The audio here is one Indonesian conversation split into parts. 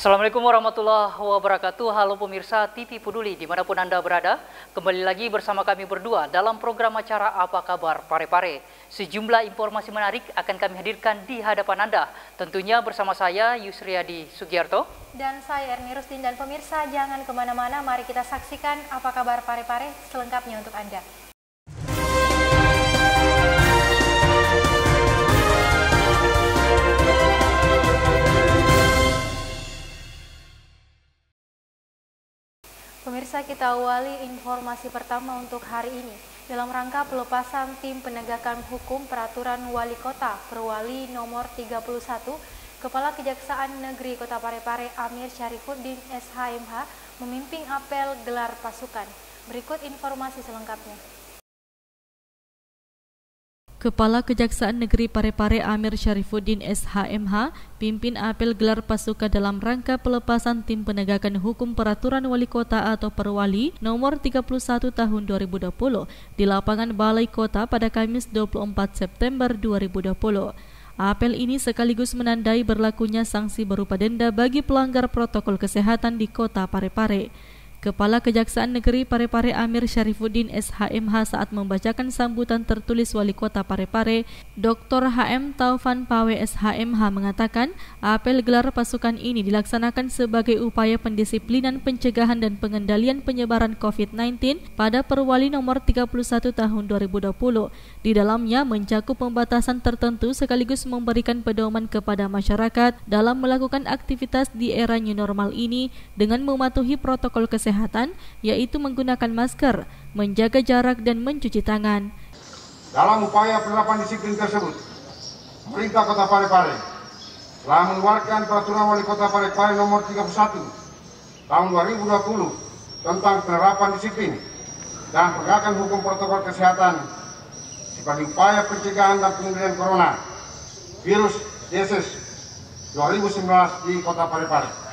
Assalamualaikum warahmatullahi wabarakatuh. Halo pemirsa TV Peduli dimanapun Anda berada. Kembali lagi bersama kami berdua dalam program acara Apa Kabar Parepare. Sejumlah informasi menarik akan kami hadirkan di hadapan Anda. Tentunya bersama saya Yusriadi Sugiarto. Dan saya Erni Rustin. Dan pemirsa jangan kemana-mana, mari kita saksikan Apa Kabar Parepare selengkapnya untuk Anda. Pemirsa, kita awali informasi pertama untuk hari ini. Dalam rangka pelepasan tim penegakan hukum peraturan wali kota Perwali nomor 31, Kepala Kejaksaan Negeri Kota Parepare Amir Syarifuddin SHMH memimpin apel gelar pasukan. Berikut informasi selengkapnya. Kepala Kejaksaan Negeri Parepare Amir Syarifuddin SHMH pimpin apel gelar pasukan dalam rangka pelepasan tim penegakan hukum peraturan wali kota atau Perwali nomor 31 tahun 2020 di lapangan Balai Kota pada Kamis 24 September 2020. Apel ini sekaligus menandai berlakunya sanksi berupa denda bagi pelanggar protokol kesehatan di Kota Parepare. Kepala Kejaksaan Negeri Parepare Amir Syarifuddin SHMH saat membacakan sambutan tertulis Wali Kota Parepare, Dr. HM Taufan Pawe SHMH mengatakan, apel gelar pasukan ini dilaksanakan sebagai upaya pendisiplinan pencegahan dan pengendalian penyebaran COVID-19 pada Perwali nomor 31 tahun 2020. Di dalamnya mencakup pembatasan tertentu sekaligus memberikan pedoman kepada masyarakat dalam melakukan aktivitas di era new normal ini dengan mematuhi protokol kesehatan, yaitu menggunakan masker, menjaga jarak dan mencuci tangan. Dalam upaya penerapan disiplin tersebut, pemerintah Kota Parepare telah mengeluarkan peraturan Wali Kota Parepare nomor 31 tahun 2020 tentang penerapan disiplin dan penegakan hukum protokol kesehatan sebagai upaya pencegahan dan pengendalian corona virus disease 2019 di Kota Parepare.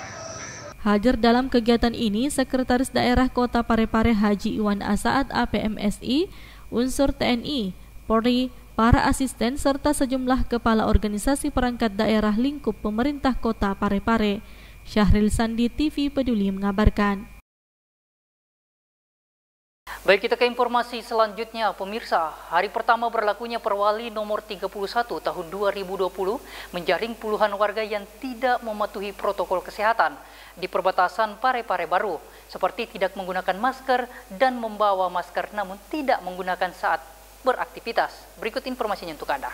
Hadir dalam kegiatan ini Sekretaris Daerah Kota Parepare Haji Iwan Asaat APMSI, unsur TNI, Polri, para asisten serta sejumlah kepala organisasi perangkat daerah lingkup pemerintah Kota Parepare. Syahril Sandi, TV Peduli mengabarkan. Baik, kita ke informasi selanjutnya, pemirsa. Hari pertama berlakunya Perwali nomor 31 tahun 2020 menjaring puluhan warga yang tidak mematuhi protokol kesehatan di perbatasan Parepare Baru, seperti tidak menggunakan masker dan membawa masker namun tidak menggunakan saat beraktivitas. Berikut informasinya untuk Anda.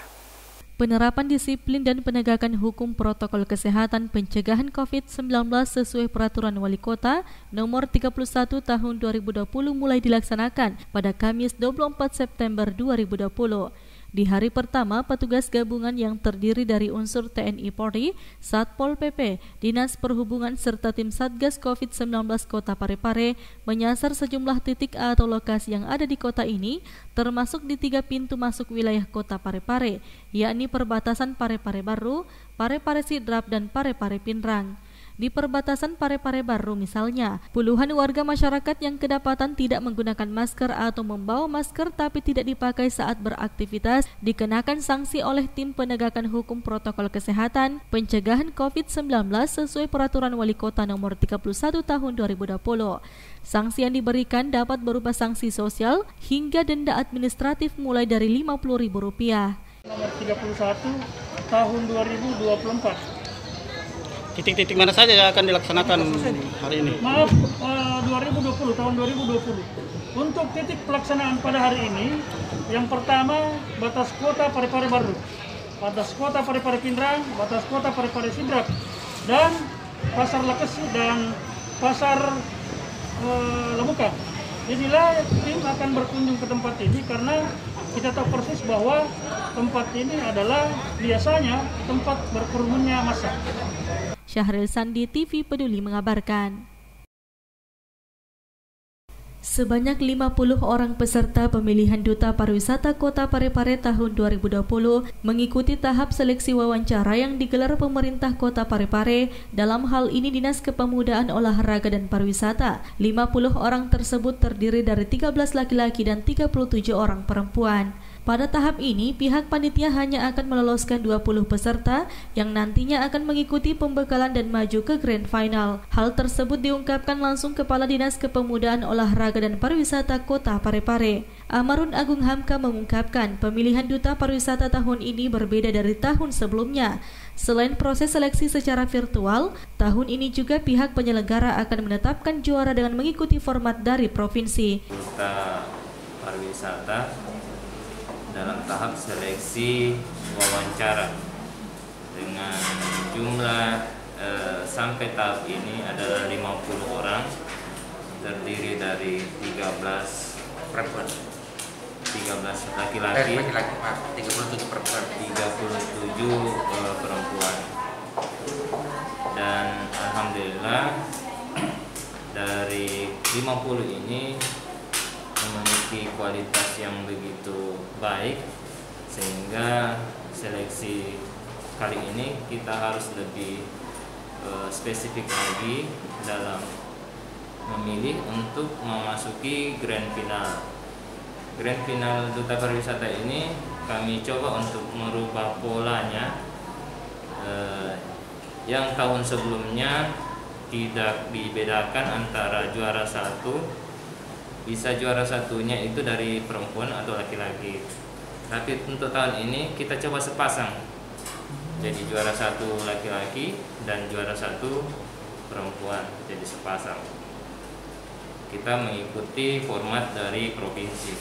Penerapan disiplin dan penegakan hukum protokol kesehatan pencegahan COVID-19 sesuai peraturan wali kota nomor 31 tahun 2020 mulai dilaksanakan pada Kamis 24 September 2020. Di hari pertama, petugas gabungan yang terdiri dari unsur TNI Polri, Satpol PP, Dinas Perhubungan serta tim Satgas COVID-19 Kota Parepare menyasar sejumlah titik atau lokasi yang ada di kota ini, termasuk di 3 pintu masuk wilayah Kota Parepare, yakni perbatasan Parepare Baru, Parepare Sidrap, dan Parepare Pinrang. Di perbatasan Parepare Baru misalnya, puluhan warga masyarakat yang kedapatan tidak menggunakan masker atau membawa masker tapi tidak dipakai saat beraktivitas dikenakan sanksi oleh tim penegakan hukum protokol kesehatan pencegahan COVID-19 sesuai peraturan wali kota nomor 31 tahun 2020. Sanksi yang diberikan dapat berupa sanksi sosial hingga denda administratif mulai dari Rp50.000. Nomor 31 tahun 2024. Titik-titik mana saja yang akan dilaksanakan hari ini? Maaf, 2020, tahun 2020. Untuk titik pelaksanaan pada hari ini, yang pertama batas kota Parepare Baru, batas kota Parepare Pinrang, batas kota Parepare Sidrap, dan Pasar Lakesi dan Pasar Lemuka. Inilah tim akan berkunjung ke tempat ini karena kita tahu persis bahwa tempat ini adalah biasanya tempat berkerumunnya massa. Syahril Sandi, TV Peduli mengabarkan. Sebanyak 50 orang peserta pemilihan Duta Pariwisata Kota Parepare tahun 2020 mengikuti tahap seleksi wawancara yang digelar pemerintah Kota Parepare, dalam hal ini Dinas Kepemudaan Olahraga dan Pariwisata. 50 orang tersebut terdiri dari 13 laki-laki dan 37 orang perempuan. Pada tahap ini, pihak panitia hanya akan meloloskan 20 peserta yang nantinya akan mengikuti pembekalan dan maju ke Grand Final. Hal tersebut diungkapkan langsung Kepala Dinas Kepemudaan Olahraga dan Pariwisata Kota Parepare. Amarun Agung Hamka mengungkapkan pemilihan Duta Pariwisata tahun ini berbeda dari tahun sebelumnya. Selain proses seleksi secara virtual, tahun ini juga pihak penyelenggara akan menetapkan juara dengan mengikuti format dari provinsi. Duta Pariwisata dalam tahap seleksi wawancara dengan jumlah sampai tahap ini adalah 50 orang, terdiri dari 13 perempuan, 13 laki-laki, 37 perempuan. Dan alhamdulillah dari 50 ini memiliki kualitas yang begitu baik, sehingga seleksi kali ini kita harus lebih spesifik lagi dalam memilih untuk memasuki Grand Final. Grand Final Duta Pariwisata ini kami coba untuk merubah polanya yang tahun sebelumnya tidak dibedakan antara juara satu, bisa juara satunya itu dari perempuan atau laki-laki. Tapi untuk tahun ini kita coba sepasang, jadi juara satu laki-laki dan juara satu perempuan, jadi sepasang. Kita mengikuti format dari provinsi.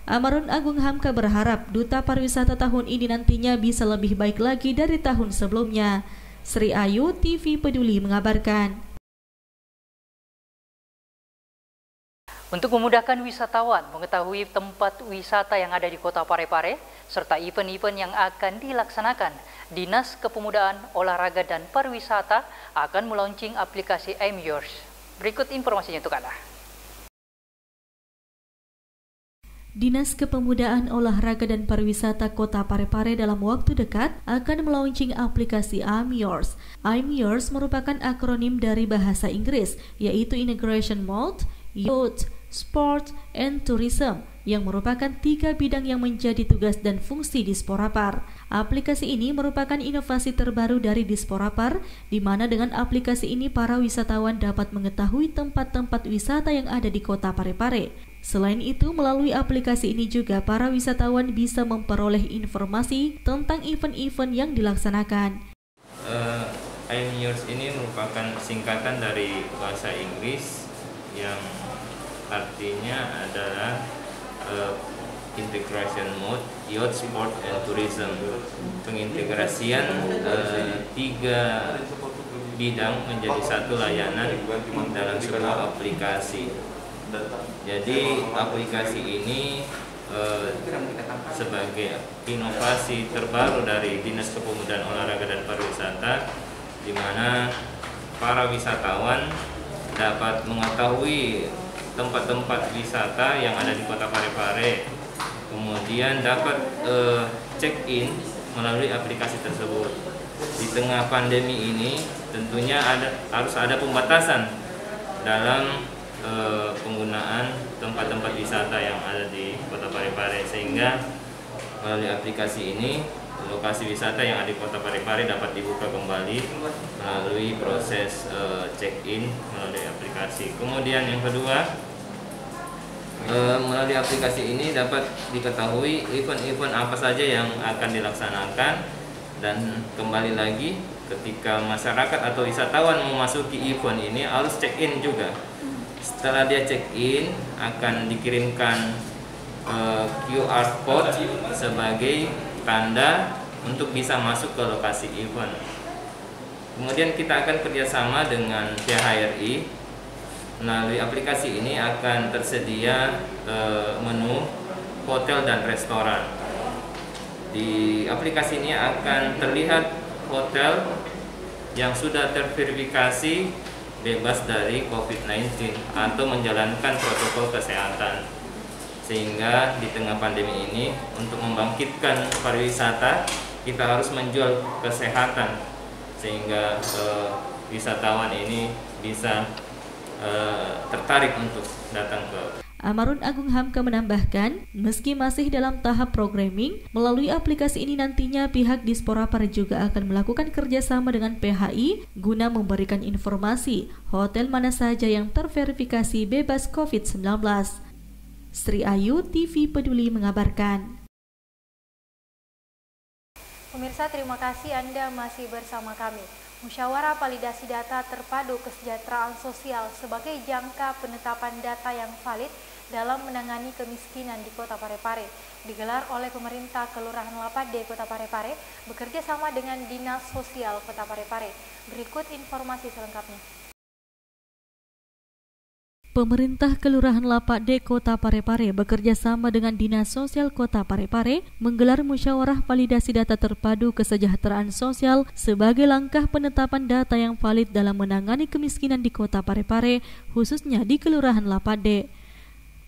Amarun Agung Hamka berharap Duta Pariwisata tahun ini nantinya bisa lebih baik lagi dari tahun sebelumnya. Sri Ayu, TV Peduli mengabarkan. Untuk memudahkan wisatawan mengetahui tempat wisata yang ada di Kota Parepare serta event-event yang akan dilaksanakan, Dinas Kepemudaan, Olahraga dan Pariwisata akan meluncing aplikasi I'm Yours. Berikut informasinya untuk Anda. Dinas Kepemudaan, Olahraga dan Pariwisata Kota Parepare dalam waktu dekat akan melaunching aplikasi I'm Yours. I'm Yours merupakan akronim dari bahasa Inggris, yaitu Integration Mode, Youth, Sport, and Tourism, yang merupakan 3 bidang yang menjadi tugas dan fungsi Disporapar. Aplikasi ini merupakan inovasi terbaru dari Disporapar, di mana dengan aplikasi ini para wisatawan dapat mengetahui tempat-tempat wisata yang ada di Kota Parepare. Selain itu, melalui aplikasi ini juga para wisatawan bisa memperoleh informasi tentang event-event yang dilaksanakan. I'm Yours ini merupakan singkatan dari bahasa Inggris yang artinya adalah Integration Mode, Youth, Sport, and Tourism. Pengintegrasian 3 bidang menjadi satu layanan dalam sebuah aplikasi. Jadi aplikasi ini sebagai inovasi terbaru dari Dinas Kepemudaan, Olahraga dan Pariwisata, di mana para wisatawan dapat mengetahui tempat-tempat wisata yang ada di Kota Parepare, kemudian dapat check-in melalui aplikasi tersebut. Di tengah pandemi ini tentunya harus ada pembatasan dalam penggunaan tempat-tempat wisata yang ada di Kota Parepare, sehingga melalui aplikasi ini lokasi wisata yang ada di Kota Parepare dapat dibuka kembali melalui proses check-in melalui aplikasi. Kemudian yang kedua, melalui aplikasi ini dapat diketahui event-event apa saja yang akan dilaksanakan, dan kembali lagi ketika masyarakat atau wisatawan memasuki event ini harus check-in juga. Setelah dia check-in akan dikirimkan QR code sebagai tanda untuk bisa masuk ke lokasi event. Kemudian kita akan kerjasama dengan pihak HRI. Melalui aplikasi ini akan tersedia menu hotel dan restoran. Di aplikasi ini akan terlihat hotel yang sudah terverifikasi bebas dari COVID-19 atau menjalankan protokol kesehatan. Sehingga di tengah pandemi ini, untuk membangkitkan pariwisata, kita harus menjual kesehatan, sehingga wisatawan ini bisa tertarik untuk datang ke. Amarun Agung Hamka menambahkan, meski masih dalam tahap programming, melalui aplikasi ini nantinya pihak Dispora Pare juga akan melakukan kerjasama dengan PHI guna memberikan informasi hotel mana saja yang terverifikasi bebas COVID-19. Sri Ayu, TV Peduli mengabarkan. Pemirsa, terima kasih Anda masih bersama kami. Musyawarah Validasi Data Terpadu Kesejahteraan Sosial sebagai jangka penetapan data yang valid dalam menangani kemiskinan di Kota Parepare digelar oleh pemerintah Kelurahan Lapade Kota Parepare bekerja sama dengan Dinas Sosial Kota Parepare. Berikut informasi selengkapnya. Pemerintah Kelurahan Lapade Kota Parepare bekerja sama dengan Dinas Sosial Kota Parepare menggelar musyawarah validasi data terpadu kesejahteraan sosial sebagai langkah penetapan data yang valid dalam menangani kemiskinan di Kota Parepare, khususnya di Kelurahan Lapade.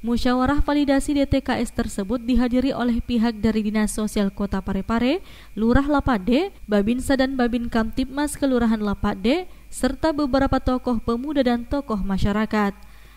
Musyawarah validasi DTKS tersebut dihadiri oleh pihak dari Dinas Sosial Kota Parepare, Lurah Lapade, Babinsa dan Babin Kamtibmas Kelurahan Lapade, serta beberapa tokoh pemuda dan tokoh masyarakat.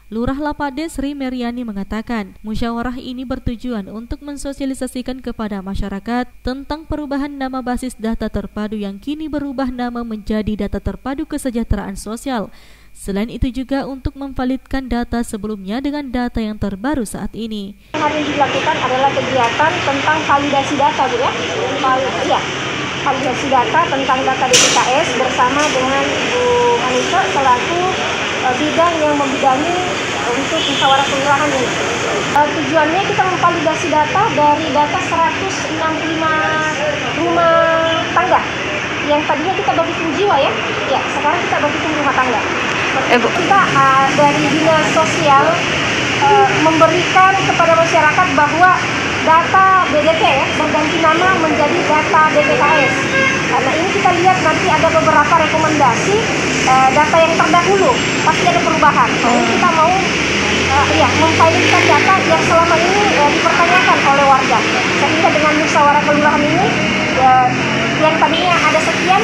Lurah Lapade Sri Meriani mengatakan, musyawarah ini bertujuan untuk mensosialisasikan kepada masyarakat tentang perubahan nama basis data terpadu yang kini berubah nama menjadi data terpadu kesejahteraan sosial. Selain itu juga untuk memvalidkan data sebelumnya dengan data yang terbaru saat ini. Yang hari ini dilakukan adalah kegiatan tentang validasi data, Bu ya. Validasi data tentang data DTKS bersama dengan Ibu Anissa selaku bidang yang membidangi untuk musyawarah kelurahan ini. Tujuannya kita memvalidasi data dari data 165 rumah tangga yang tadinya kita berhitung jiwa ya, sekarang kita berhitung rumah tangga. Kita dari Dinas Sosial memberikan kepada masyarakat bahwa data BDT berganti nama menjadi data DTKS. Nah ini kita lihat nanti ada beberapa rekomendasi data yang terdahulu, pasti ada perubahan. Jadi kita mau memvalidkan data yang selama ini dipertanyakan oleh warga. Sehingga dengan musyawarah kelurahan ini yang tadinya ada sekian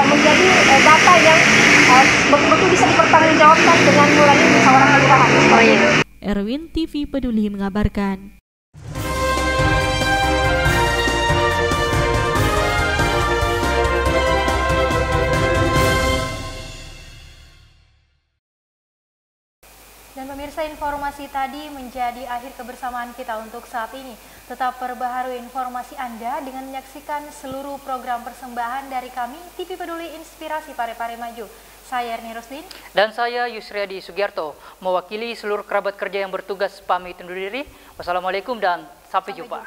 menjadi data yang betul-betul bisa dipertanggungjawabkan dengan mulai musyawarah kelurahan. Erwin, TV Peduli mengabarkan. Dan pemirsa, informasi tadi menjadi akhir kebersamaan kita untuk saat ini. Tetap perbaharui informasi Anda dengan menyaksikan seluruh program persembahan dari kami, TV Peduli Inspirasi Parepare Maju. Saya Erni Roslin. Dan saya Yusriadi Sugiarto. Mewakili seluruh kerabat kerja yang bertugas pamit undur diri. Wassalamualaikum dan sampai jumpa.